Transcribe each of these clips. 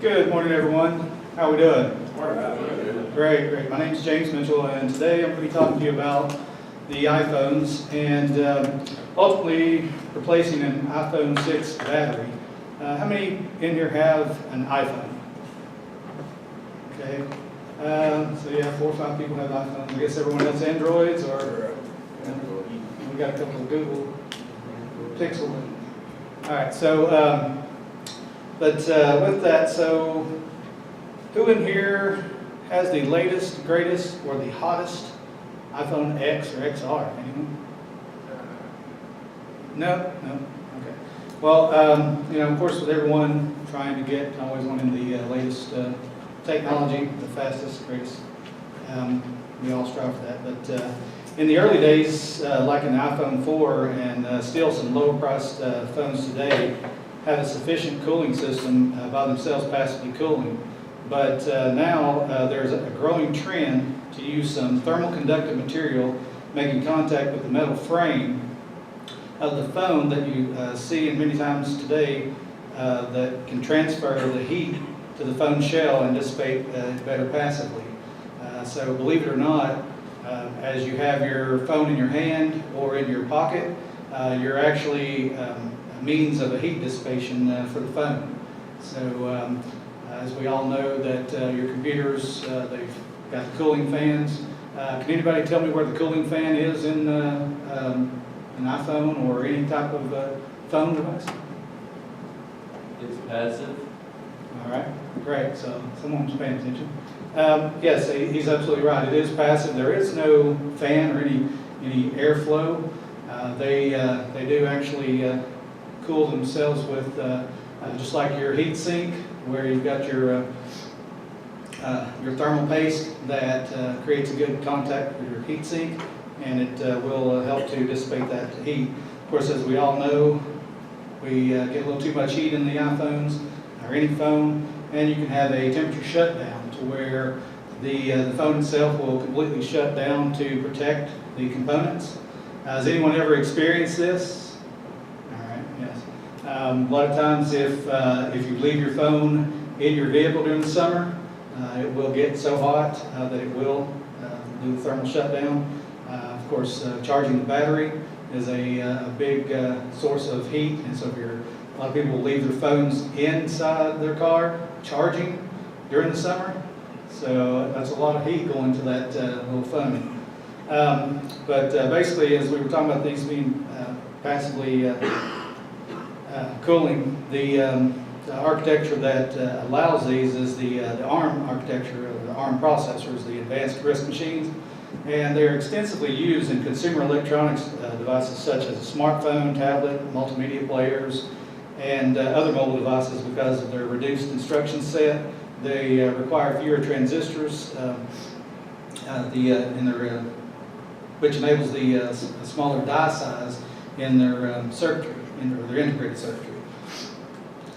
Good morning, everyone. How we doing? Great. My name is James Mitchell, and today I'm going to be talking to you about the iPhones and ultimately replacing an iPhone 6 battery. How many in here have an iPhone? Okay. So yeah, 4 or 5 people have iPhones. I guess everyone else Androids, or we got a couple of Google Pixel. All right. So. With that, so who in here has the latest, greatest, or the hottest iPhone X or XR? Anyone? No? Okay. Well, of course, with everyone trying to get, always wanting the latest technology, the fastest, greatest, we all strive for that. But in the early days, like an iPhone 4 and still some lower priced phones today, have a sufficient cooling system by themselves, passively cooling. But now there's a growing trend to use some thermal conductive material making contact with the metal frame of the phone that you see many times today that can transfer the heat to the phone shell and dissipate better passively. So believe it or not, as you have your phone in your hand or in your pocket, you're actually means of a heat dissipation for the phone. So as we all know that your computers, they've got the cooling fans. Can anybody tell me where the cooling fan is in an iPhone or any type of phone device? It's passive. All right, great. So someone's paying attention. Yes, he's absolutely right. It is passive. There is no fan or any airflow. They do actually cool themselves with just like your heat sink, where you've got your thermal paste that creates a good contact with your heat sink, and it will help to dissipate that heat. Of course, as we all know, we get a little too much heat in the iPhones or any phone, and you can have a temperature shutdown to where the phone itself will completely shut down to protect the components. Has anyone ever experienced this? A lot of times if you leave your phone in your vehicle during the summer, it will get so hot that it will do the thermal shutdown. Of course, charging the battery is a big source of heat, and so a lot of people will leave their phones inside their car charging during the summer. So that's a lot of heat going to that little phone. But basically, as we were talking about these being passively cooling, the architecture that allows these is the ARM architecture, or the ARM processors, the advanced RISC machines, and they're extensively used in consumer electronics devices such as a smartphone, tablet, multimedia players, and other mobile devices because of their reduced instruction set. They require fewer transistors, which enables the smaller die size in their circuitry, in their integrated circuitry.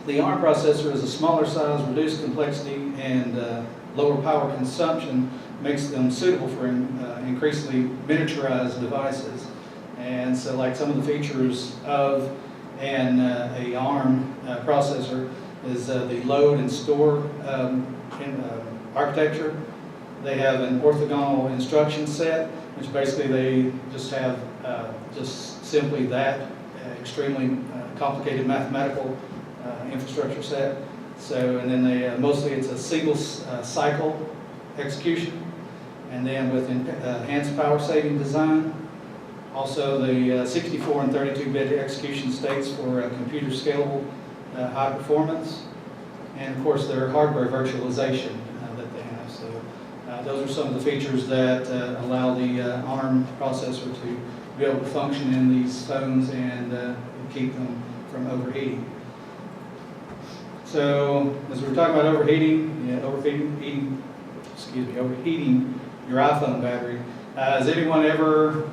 The ARM processor is a smaller size, reduced complexity, and lower power consumption makes them suitable for increasingly miniaturized devices. And so, like some of the features of a ARM processor is the load and store architecture. They have an orthogonal instruction set, which basically they just have just simply that extremely complicated mathematical infrastructure set. So, and then they mostly it's a single cycle execution, and then with enhanced power saving design. Also, the 64 and 32-bit execution states for computer scalable high performance, and of course their hardware virtualization that they have. So those are some of the features that allow the ARM processor to be able to function in these phones and keep them from overheating. So as we were talking about overheating your iPhone battery, has anyone ever,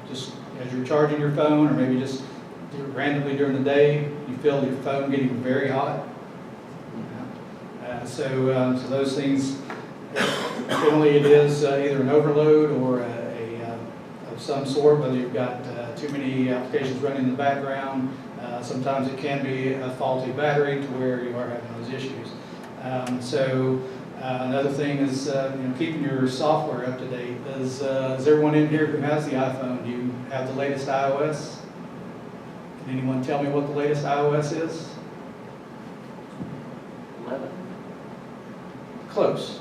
just as you're charging your phone, or maybe just randomly during the day, you feel your phone getting very hot? So those things, generally it is either an overload or a some sort, whether you've got too many applications running in the background. Sometimes it can be a faulty battery to where you are having those issues. Another thing is keeping your software up to date. Is everyone in here who has the iPhone, do you have the latest iOS? Can anyone tell me what the latest iOS is? 11. Close.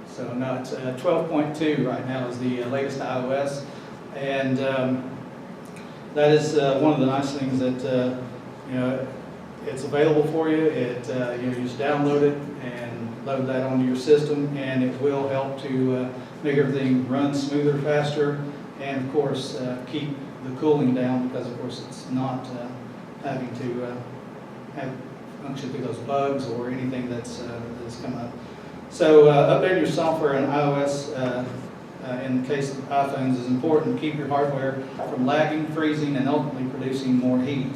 So no, it's 12.2 right now is the latest iOS, and that is one of the nice things that it's available for you. You just download it and load that onto your system, and it will help to make everything run smoother, faster, and of course keep the cooling down, because of course it's not having to have function through those bugs or anything that's come up. So updating your software on iOS in the case of iPhones is important to keep your hardware from lagging, freezing, and ultimately producing more heat.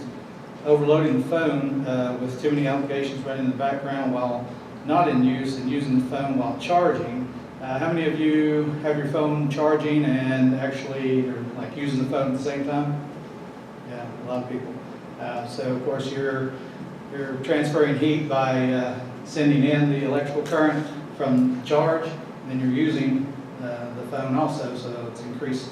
Overloading the phone with too many applications running in the background while not in use, and using the phone while charging. How many of you have your phone charging and actually are like using the phone at the same time? Yeah, a lot of people. So of course you're transferring heat by sending in the electrical current from the charge, and then you're using the phone also, so it's increased.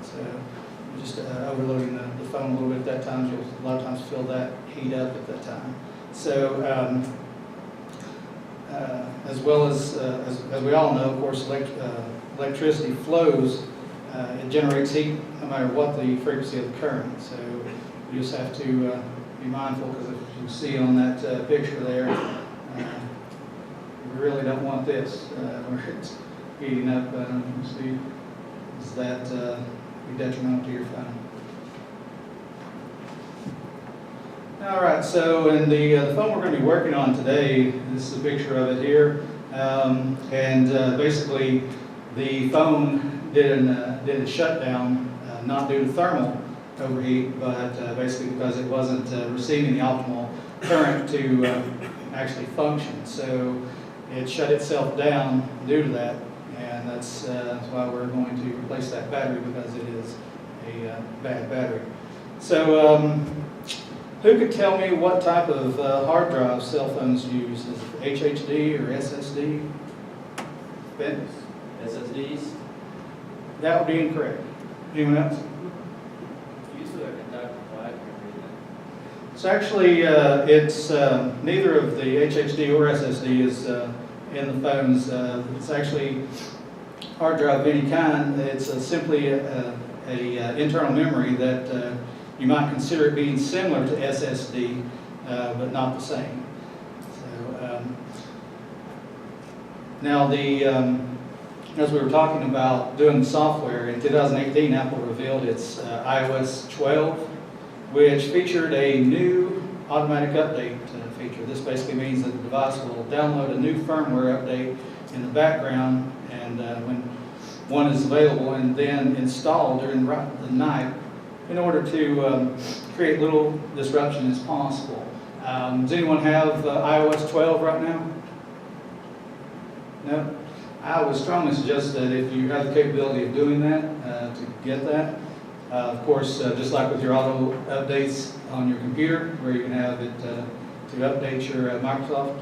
So you're just overloading the phone a little bit at that time. You'll a lot of times fill that heat up at that time. So as well as we all know, of course, electricity flows. It generates heat no matter what the frequency of the current. So you just have to be mindful, because if you can see on that picture there, you really don't want this where it's heating up. You see, is that be detrimental to your phone? All right, so in the phone we're going to be working on today, this is a picture of it here, and basically the phone did a shutdown, not due to thermal overheat, but basically because it wasn't receiving the optimal current to actually function. So it shut itself down due to that, and that's why we're going to replace that battery, because it is a bad battery. So who could tell me what type of hard drive cell phones use? Is it HDD or SSD? Ben? SSDs? That would be incorrect. Anyone else? Usually I can type a flag and read So actually, it's neither of the HDD or SSD is in the phones. It's actually hard drive of any kind. It's simply a internal memory that you might consider it being similar to SSD, but not the same. So now as we were talking about doing the software, in 2018 Apple revealed its iOS 12, which featured a new automatic update feature. This basically means that the device will download a new firmware update in the background, and when one is available, and then install during the night in order to create little disruption as possible. Does anyone have iOS 12 right now? No? I would strongly suggest that if you have the capability of doing that, to get that. Of course, just like with your auto updates on your computer, where you can have it to update your Microsoft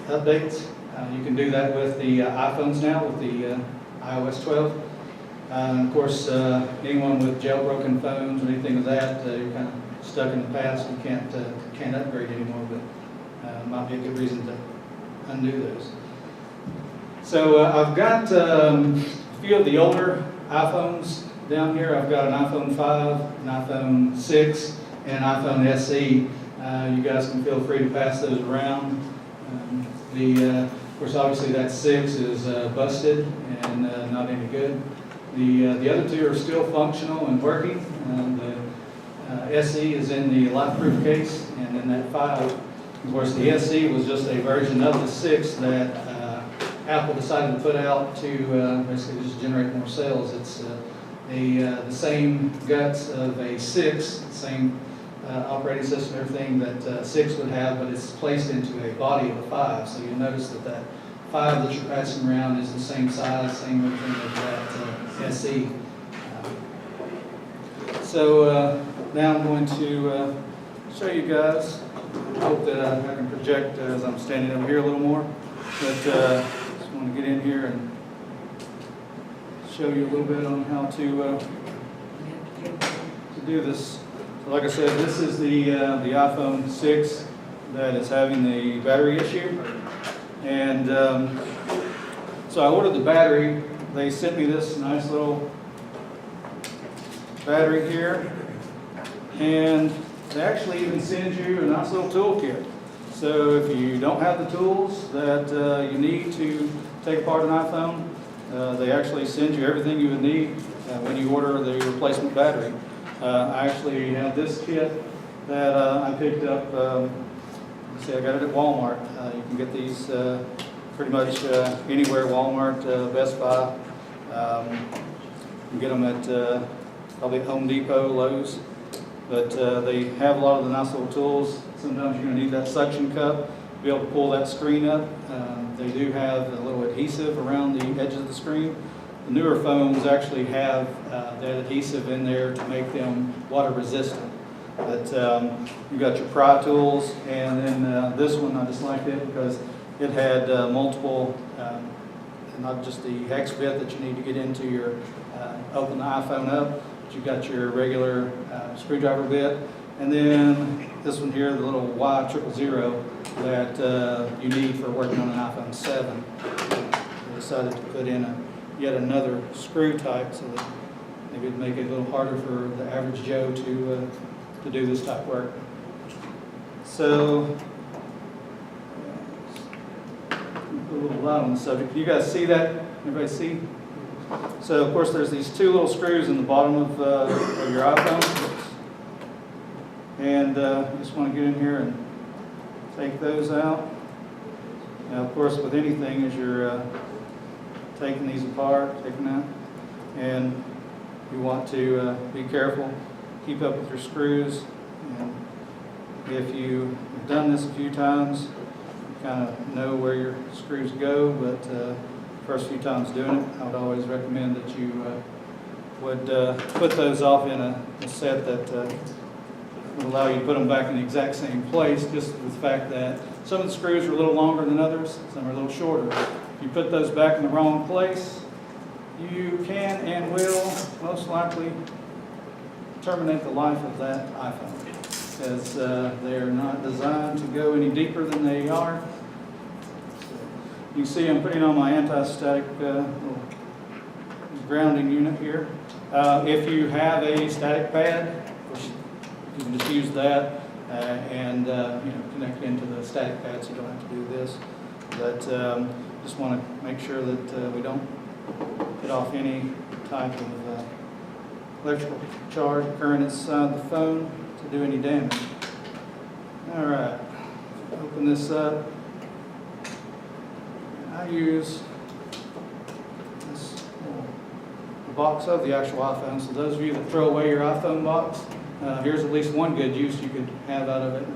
updates, you can do that with the iPhones now with the iOS 12. Of course, anyone with jailbroken phones or anything of that, you're kind of stuck in the past. You can't upgrade anymore, but might be a good reason to undo those. So I've got a few of the older iPhones down here. I've got an iPhone 5, an iPhone 6, and an iPhone SE. You guys can feel free to pass those around. Of course, obviously that 6 is busted and not any good. The other two are still functional and working. The SE is in the life-proof case, and then that 5, of course, the SE was just a version of the 6 that Apple decided to put out to basically just generate more sales. It's the same guts of a 6, same operating system, everything that 6 would have, but it's placed into a body of a 5. So you'll notice that 5 that you're passing around is the same size, same everything as that SE. So now I'm going to show you guys. I hope that I can project as I'm standing over here a little more. But just want to get in here and show you a little bit on how to do this. So like I said, this is the iPhone 6 that is having the battery issue. And so I ordered the battery. They sent me this nice little battery here. And they actually even send you a nice little toolkit. So if you don't have the tools that you need to take apart an iPhone, they actually send you everything you would need when you order the replacement battery. I actually have this kit that I picked up. See, I got it at Walmart. You can get these pretty much anywhere, Walmart, Best Buy. You can get them at probably Home Depot, Lowe's. But they have a lot of the nice little tools. Sometimes you're going to need that suction cup to be able to pull that screen up. They do have a little adhesive around the edge of the screen. The newer phones actually have that adhesive in there to make them water resistant. But you've got your pry tools, and then this one I just liked it because it had multiple, not just the hex bit that you need to get into your open the iPhone up. You've got your regular screwdriver bit, and then this one here, the little Y000 that you need for working on an iPhone 7. I decided to put in yet another screw type so that maybe it'd make it a little harder for the average Joe to do this type of work. So, put a little light on the subject. You guys see that? Everybody see? So of course there's these 2 little screws in the bottom of your iPhone, and you just want to get in here and take those out. Now of course with anything, as you're taking these apart, taking out, and you want to be careful, keep up with your screws, and if you've done this a few times, you kind of know where your screws go, but first few times doing it, I would always recommend that you would put those off in a set that would allow you to put them back in the exact same place, just with the fact that some of the screws are a little longer than others, some are a little shorter. If you put those back in the wrong place, you can and will most likely terminate the life of that iPhone, because they are not designed to go any deeper than they are. You can see I'm putting on my anti-static little grounding unit here. If you have a static pad, you can just use that and connect into the static pad, so you don't have to do this. But just want to make sure that we don't get off any type of electrical charge current inside the phone to do any damage. All right, open this up. I use this the box of the actual iPhone. So those of you that throw away your iPhone box, here's at least one good use you could have out of it.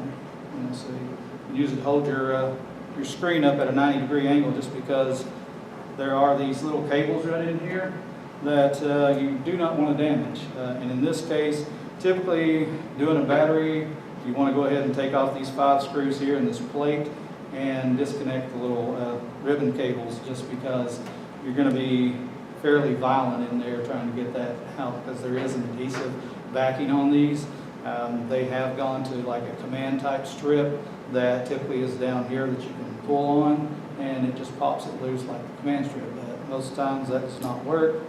So you can use it to hold your screen up at a 90-degree angle, just because there are these little cables right in here that you do not want to damage. And in this case, typically doing a battery, you want to go ahead and take off these 5 screws here in this plate and disconnect the little ribbon cables, just because you're going to be fairly violent in there trying to get that out, because there is an adhesive backing on these. They have gone to like a command type strip that typically is down here that you can pull on, and it just pops it loose like a command strip. But most times that does not work,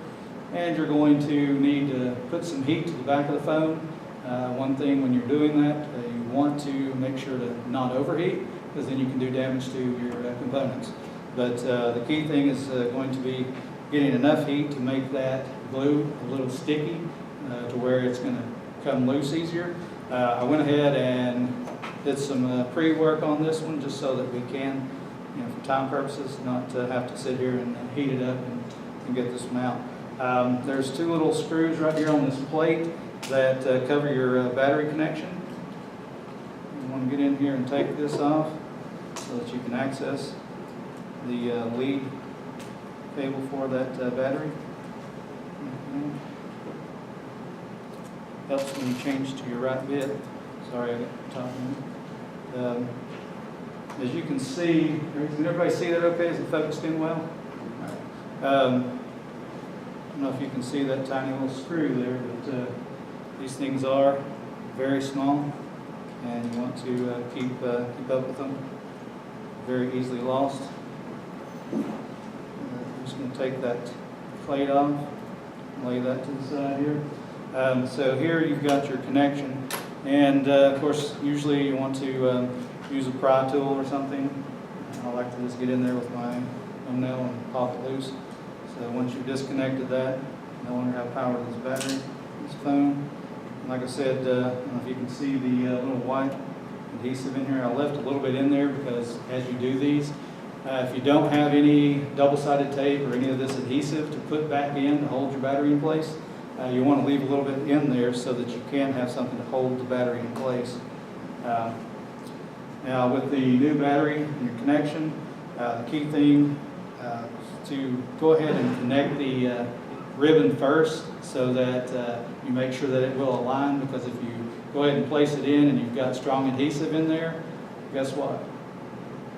and you're going to need to put some heat to the back of the phone. One thing when you're doing that, you want to make sure to not overheat, because then you can do damage to your components. But the key thing is going to be getting enough heat to make that glue a little sticky to where it's going to come loose easier. I went ahead and did some pre-work on this one, just so that we can, for time purposes, not have to sit here and heat it up and get this one out. There's 2 little screws right here on this plate that cover your battery connection. You want to get in here and take this off so that you can access the lead cable for that battery. Helps when you change to your right bit. Sorry, I got the top one. As you can see, can everybody see that okay? Is it focused in well? I don't know if you can see that tiny little screw there, but these things are very small, and you want to keep up with them. Very easily lost. I'm just going to take that plate off, lay that to the side here. So here you've got your connection, and of course usually you want to use a pry tool or something. I like to just get in there with my thumbnail and pop it loose. So once you've disconnected that, no longer have power to this battery, this phone. And like I said, I don't know if you can see the little white adhesive in here. I left a little bit in there because as you do these, if you don't have any double-sided tape or any of this adhesive to put back in to hold your battery in place, you want to leave a little bit in there so that you can have something to hold the battery in place. Now with the new battery and your connection, the key thing is to go ahead and connect the ribbon first so that you make sure that it will align, because if you go ahead and place it in and you've got strong adhesive in there, guess what?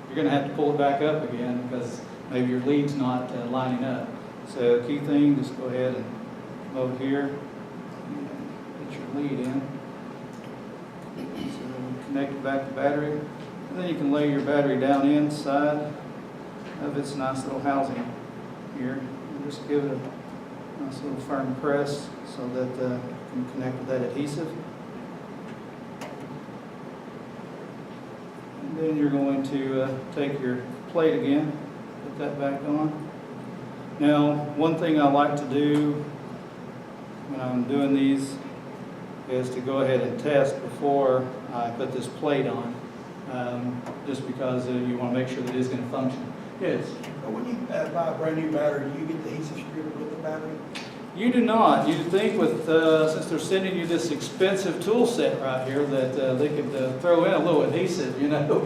You're going to have to pull it back up again because maybe your lead's not lining up. So key thing, just go ahead and come over here and get your lead in. So connect back the battery, and then you can lay your battery down inside of its nice little housing here. And just give it a nice little firm press so that you can connect with that adhesive. And then you're going to take your plate again, put that back on. Now, one thing I like to do when I'm doing these is to go ahead and test before I put this plate on, just because you want to make sure that it is going to function. Yes? When you buy a brand new battery, do you get the adhesive strip with the battery? You do not. You'd think with, since they're sending you this expensive tool set right here, that they could throw in a little adhesive, you know,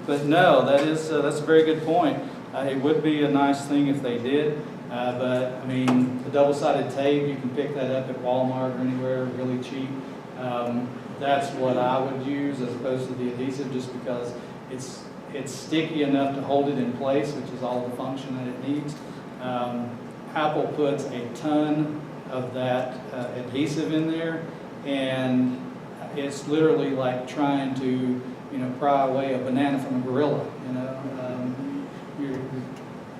but no, that's a very good point. It would be a nice thing if they did, but I mean, the double-sided tape, you can pick that up at Walmart or anywhere really cheap. That's what I would use as opposed to the adhesive, just because it's sticky enough to hold it in place, which is all the function that it needs. Apple puts a ton of that adhesive in there, and it's literally like trying to, you know, pry away a banana from a gorilla. You know, you're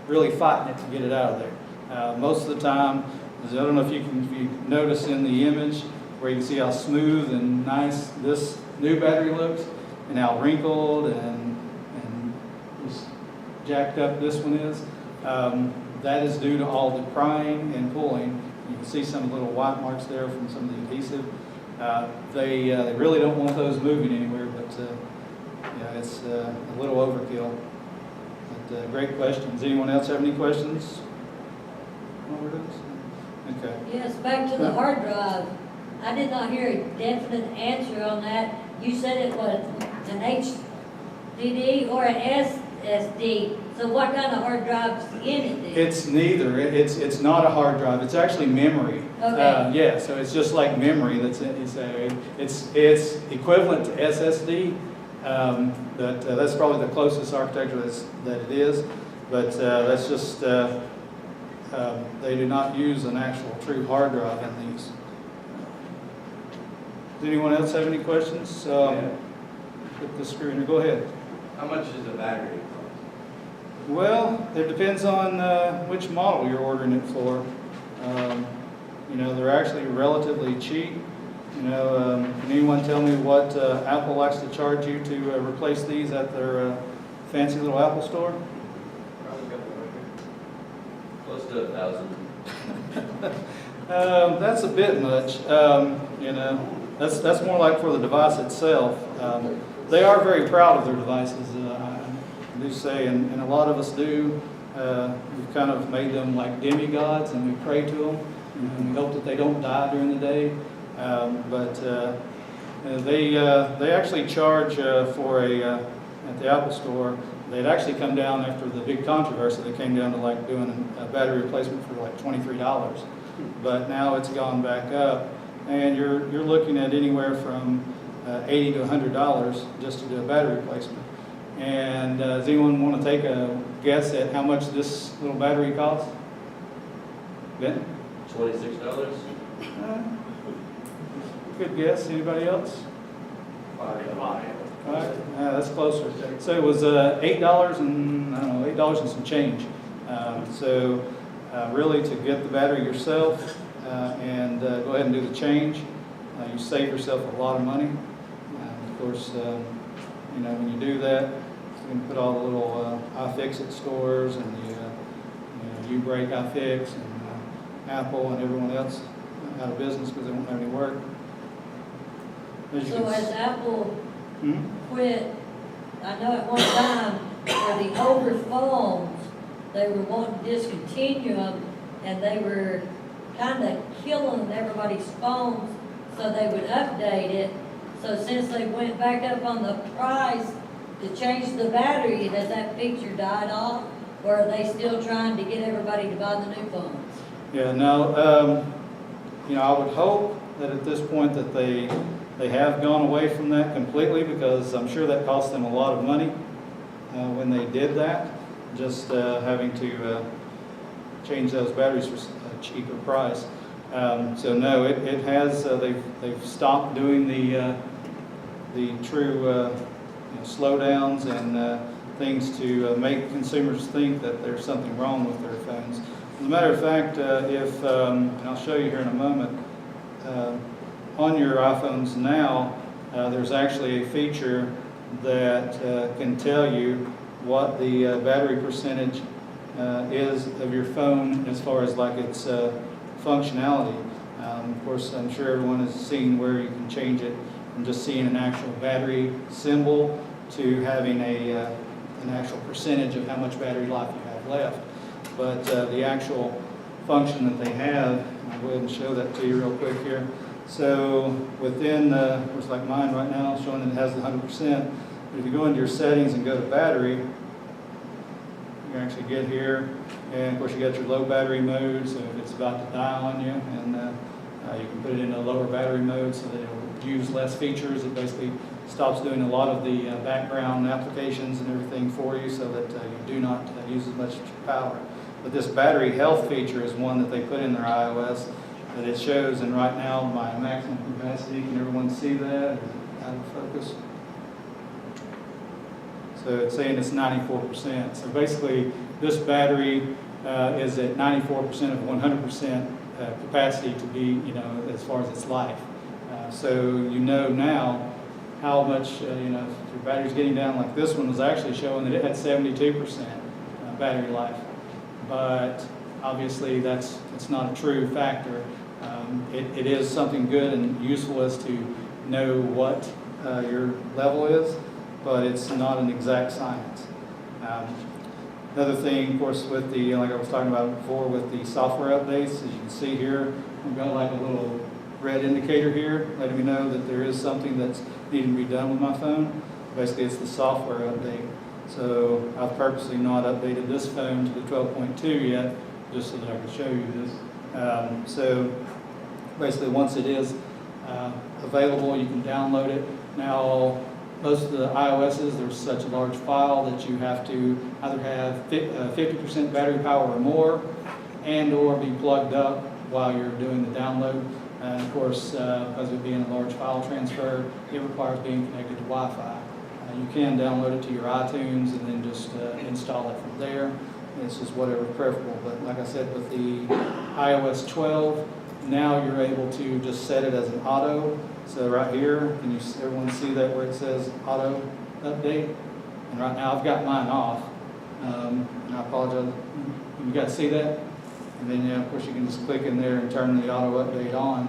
really fighting it to get it out of there. Most of the time, I don't know if you notice in the image where you can see how smooth and nice this new battery looks, and how wrinkled and just jacked up this one is. That is due to all the prying and pulling. You can see some little white marks there from some of the adhesive. They really don't want those moving anywhere, but yeah, it's a little overkill. But great questions. Anyone else have any questions? Okay. Yes, back to the hard drive. I did not hear a definite answer on that. You said it was an HDD or an SSD. So what kind of hard drive's in it then? It's neither. It's not a hard drive. It's actually memory. Okay. Yeah. So it's just like memory. It's equivalent to SSD. That's probably the closest architecture that it is. But that's just they do not use an actual true hard drive in these. Does anyone else have any questions? Put the screw in here. Go ahead. How much is the battery cost? Well, it depends on which model you're ordering it for. You know, they're actually relatively cheap. You know, can anyone tell me what Apple likes to charge you to replace these at their fancy little Apple store? Probably a couple hundred. Close to 1,000. That's a bit much. You know, that's more like for the device itself. They are very proud of their devices. I do say, and a lot of us do. We've kind of made them like demigods, and we pray to them, and we hope that they don't die during the day. But they actually charge for at the Apple store they'd actually come down after the big controversy. They came down to like doing a battery replacement for like $23. But now it's gone back up, and you're looking at anywhere from $80 to $100 just to do a battery replacement. And does anyone want to take a guess at how much this little battery costs? Ben? $26? Good guess. Anybody else? $5. All right, that's closer. So it was $8 and, I don't know, $8 and some change. So really to get the battery yourself and go ahead and do the change, you save yourself a lot of money. Of course, you know, when you do that, you can put all the little iFixit stores and the U-Break iFix and Apple and everyone else out of business because they won't have any work. As you So can has Apple Hmm? quit, I know at one time, for the older phones, they were wanting to discontinue them, and they were kind of killing everybody's phones, so they would update it. So since they went back up on the price to change the battery, has that feature died off? Or are they still trying to get everybody to buy the new phones? Yeah, no, you know, I would hope that at this point that they have gone away from that completely, because I'm sure that cost them a lot of money when they did that, just having to change those batteries for a cheaper price. So no, it has, they've stopped doing the true slowdowns and things to make consumers think that there's something wrong with their phones. As a matter of fact, and I'll show you here in a moment, on your iPhones now, there's actually a feature that can tell you what the battery percentage is of your phone as far as like its functionality. Of course, I'm sure everyone has seen where you can change it from just seeing an actual battery symbol to having an actual percentage of how much battery life you have left. But the actual function that they have, I'll go ahead and show that to you real quick here. So within, of course, like mine right now, showing that it has the 100%. But if you go into your settings and go to battery, you actually get here, and of course you got your low battery mode. So if it's about to die on you, and you can put it in a lower battery mode so that it will use less features. It basically stops doing a lot of the background applications and everything for you, so that you do not use as much power. But this battery health feature is one that they put in their iOS that it shows, and right now my maximum capacity, can everyone see that? Is it out of focus? So it's saying it's 94%. So basically this battery is at 94% of 100% capacity to be, you know, as far as its life. So you know now how much, you know, if your battery's getting down, like this one was actually showing that it had 72% battery life. But obviously it's not a true factor. It is something good and useful as to know what your level is, but it's not an exact science. Another thing, of course, with the, like I was talking about before, with the software updates, as you can see here, we've got like a little red indicator here letting me know that there is something that's needing to be done with my phone. Basically, it's the software update. So I've purposely not updated this phone to the 12.2 yet, just so that I can show you this. So basically, once it is available, you can download it. Now, most of the iOSs, there's such a large file that you have to either have 50% battery power or more, and or be plugged up while you're doing the download. And of course, because of it being a large file transfer, it requires being connected to Wi-Fi. You can download it to your iTunes and then just install it from there. It's just whatever is preferable. But like I said, with the iOS 12, now you're able to just set it as an auto. So right here, can you everyone see that where it says auto update? And right now I've got mine off. And I apologize. You guys see that? And then, yeah, of course, you can just click in there and turn the auto update on.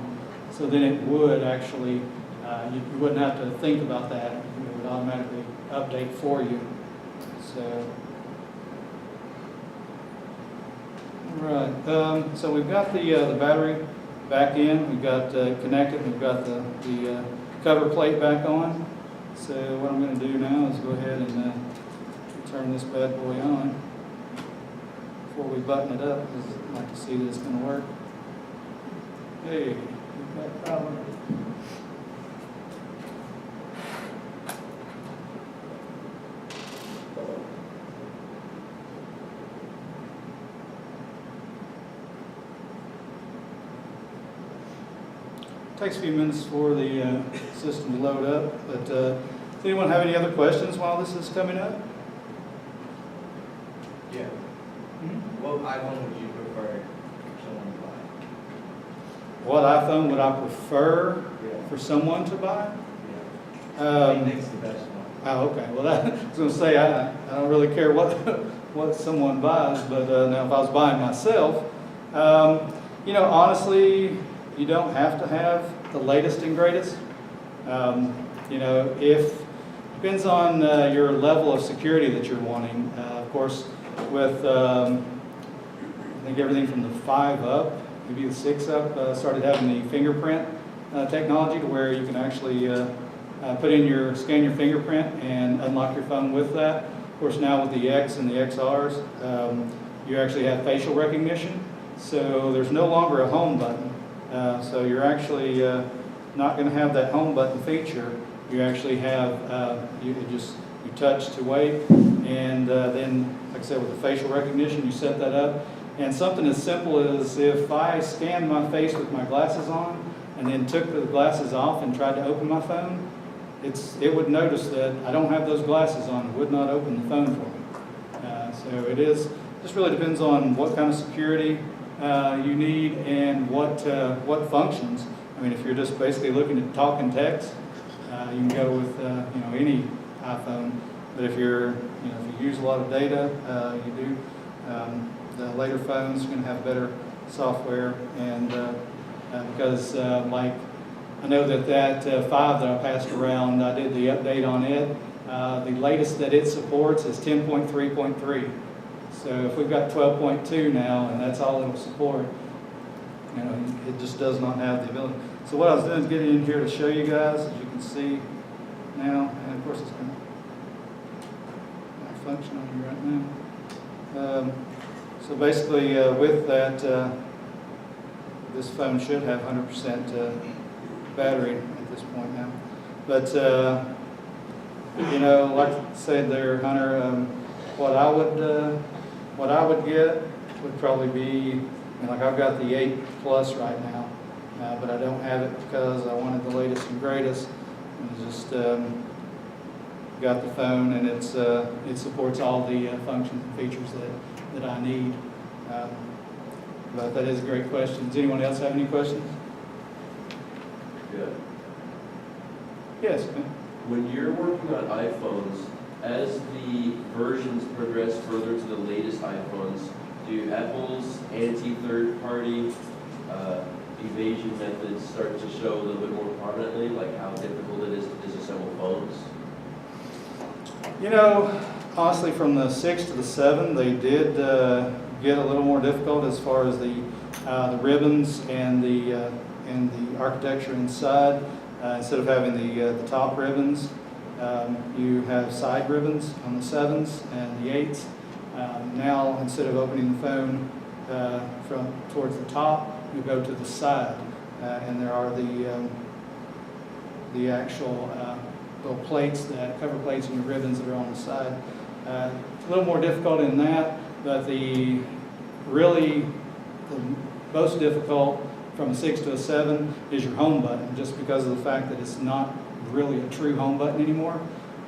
So then it would actually, you wouldn't have to think about that. It would automatically update for you. So, all right. So we've got the battery back in. We've got connected. We've got the cover plate back on. So what I'm going to do now is go ahead and turn this bad boy on before we button it up, because I'd like to see that it's going to work. Hey, we've got a problem. Takes a few minutes for the system to load up, but does anyone have any other questions while this is coming up? Yeah. What iPhone would you prefer someone to buy? What iPhone would I prefer Yeah. for someone to buy? Yeah. What makes the best one? Oh, okay. Well, I was going to say, I don't really care what what someone buys, but now if I was buying myself, honestly, you don't have to have the latest and greatest. Depends on your level of security that you're wanting. Of course, with I think everything from the 5 up, maybe the 6 up, started having the fingerprint technology to where you can actually scan your fingerprint and unlock your phone with that. Of course, now with the X and the XRs, you actually have facial recognition. So there's no longer a home button. So you're actually not going to have that home button feature. You actually have, you touch to wait, and then, like I said, with the facial recognition, you set that up. And something as simple as if I scanned my face with my glasses on and then took the glasses off and tried to open my phone, it would notice that I don't have those glasses on. It would not open the phone for me. So it just really depends on what kind of security you need and what functions. I mean, if you're just basically looking to talk and text, you can go with any iPhone. But if if you use a lot of data, you do. The later phones are going to have better software, and because like I know that 5 that I passed around, I did the update on it. The latest that it supports is 10.3.3. So if we've got 12.2 now, and that's all it'll support, it just does not have the ability. So what I was doing is getting in here to show you guys, as you can see now, and of course it's going to function on you right now. So basically, with that, this phone should have 100% battery at this point now. But like I said there, Hunter, what I would get would probably be, like I've got the 8 Plus right now, but I don't have it because I wanted the latest and greatest. And just got the phone, and it supports all the functions and features that I need. But that is a great question. Does anyone else have any questions? Yeah. Yes, ma'am. When you're working on iPhones, as the versions progress further to the latest iPhones, do Apple's anti-third-party evasion methods start to show a little bit more prominently, like how difficult it is to disassemble phones? Honestly, from the 6 to the 7, they did get a little more difficult as far as the ribbons and the architecture inside. Instead of having the top ribbons, you have side ribbons on the 7s and the 8s. Now, instead of opening the phone from towards the top, you go to the side, and there are the actual little plates, cover plates and the ribbons that are on the side. It's a little more difficult in that, but the most difficult from a 6 to a 7 is your home button, just because of the fact that it's not really a true home button anymore,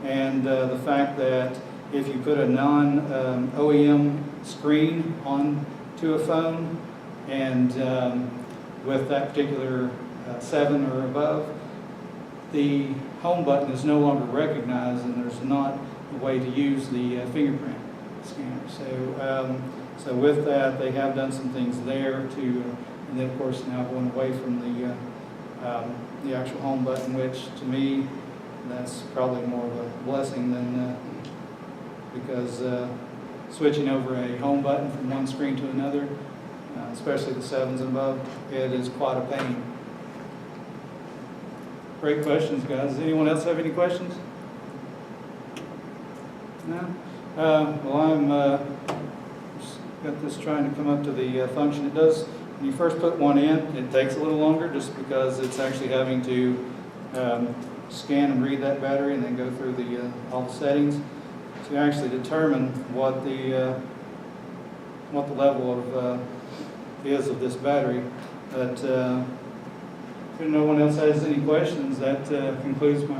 and the fact that if you put a non-OEM screen onto a phone, and with that particular 7 or above, the home button is no longer recognized, and there's not a way to use the fingerprint scanner. So with that, they have done some things there to, and then of course now going away from the actual home button, which to me, that's probably more of a blessing than because switching over a home button from one screen to another, especially the 7s and above, it is quite a pain. Great questions, guys. Does anyone else have any questions? No? Well, I'm just got this trying to come up to the function. It does, when you first put one in, it takes a little longer just because it's actually having to scan and read that battery and then go through all the settings to actually determine what the level of is of this battery. But if no one else has any questions, that concludes my,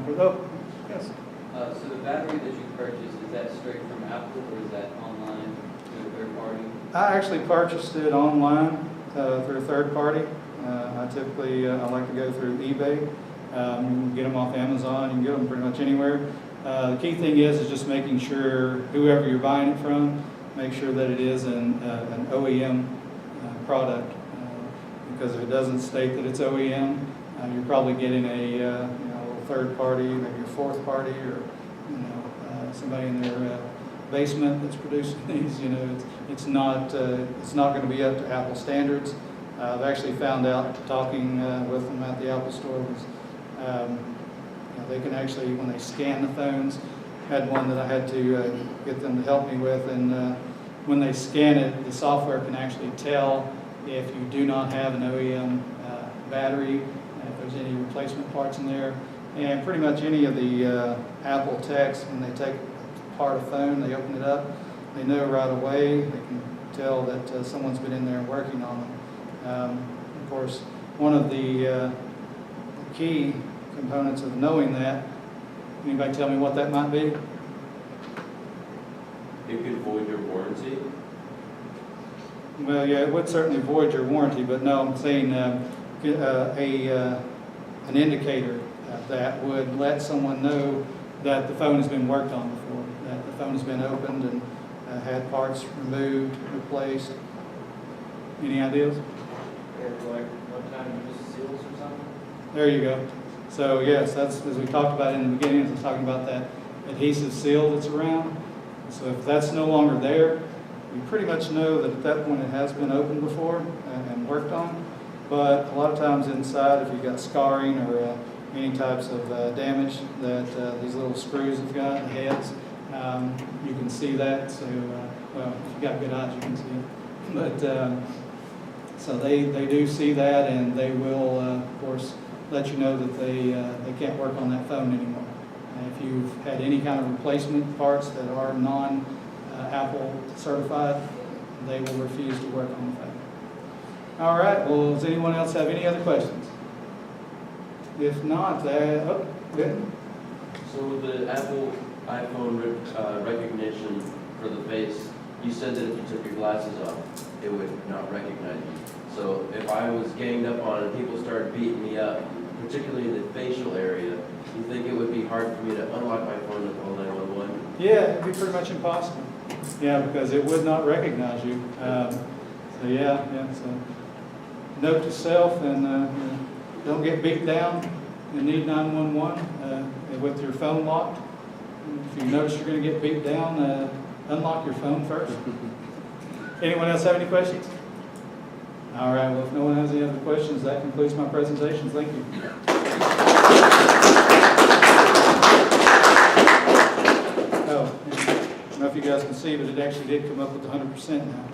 yes. So the battery that you purchased, is that straight from Apple or is that online through a third party? I actually purchased it online through a third party. I typically, I like to go through eBay. You can get them off Amazon, you can get them pretty much anywhere. The key thing is just making sure whoever you're buying it from, make sure that it is an OEM product. Because if it doesn't state that it's OEM, you're probably getting a third party, maybe a fourth party, or somebody in their basement that's producing these. It's not going to be up to Apple standards. I've actually found out talking with them at the Apple store was they can actually, when they scan the phones, had one that I had to get them to help me with, and when they scan it, the software can actually tell if you do not have an OEM battery, if there's any replacement parts in there. And pretty much any of the Apple techs, when they take apart a phone, they open it up, they know right away, they can tell that someone's been in there working on them. Of course, one of the key components of knowing that, anybody tell me what that might be? It could void your warranty. Well, yeah, it would certainly void your warranty, but no, I'm saying an indicator that would let someone know that the phone has been worked on before, that the phone has been opened and had parts removed, replaced. Any ideas? Or like one time you use seals or something? There you go. So yes, that's, as we talked about in the beginning, I was talking about that adhesive seal that's around. So if that's no longer there, you pretty much know that at that point it has been opened before and worked on. But a lot of times inside, if you've got scarring or any types of damage that these little screws have got, the heads, you can see that. So, well, if you've got good eyes, you can see it. But so they do see that, and they will, of course, let you know that they can't work on that phone anymore. If you've had any kind of replacement parts that are non-Apple certified, they will refuse to work on the phone. All right, well, does anyone else have any other questions? If not, good. So the Apple iPhone recognition for the face, you said that if you took your glasses off, it would not recognize you. So if I was ganged up on and people started beating me up, particularly in the facial area, you think it would be hard for me to unlock my phone and call 911? Yeah, it'd be pretty much impossible. Yeah, because it would not recognize you. So yeah. So note to self, and don't get beat down. You need 911 with your phone locked. If you notice you're going to get beat down, unlock your phone first. Anyone else have any questions? All right, well, if no one has any other questions, that concludes my presentation. Thank you. Oh, I don't know if you guys can see, but it actually did come up with 100% now.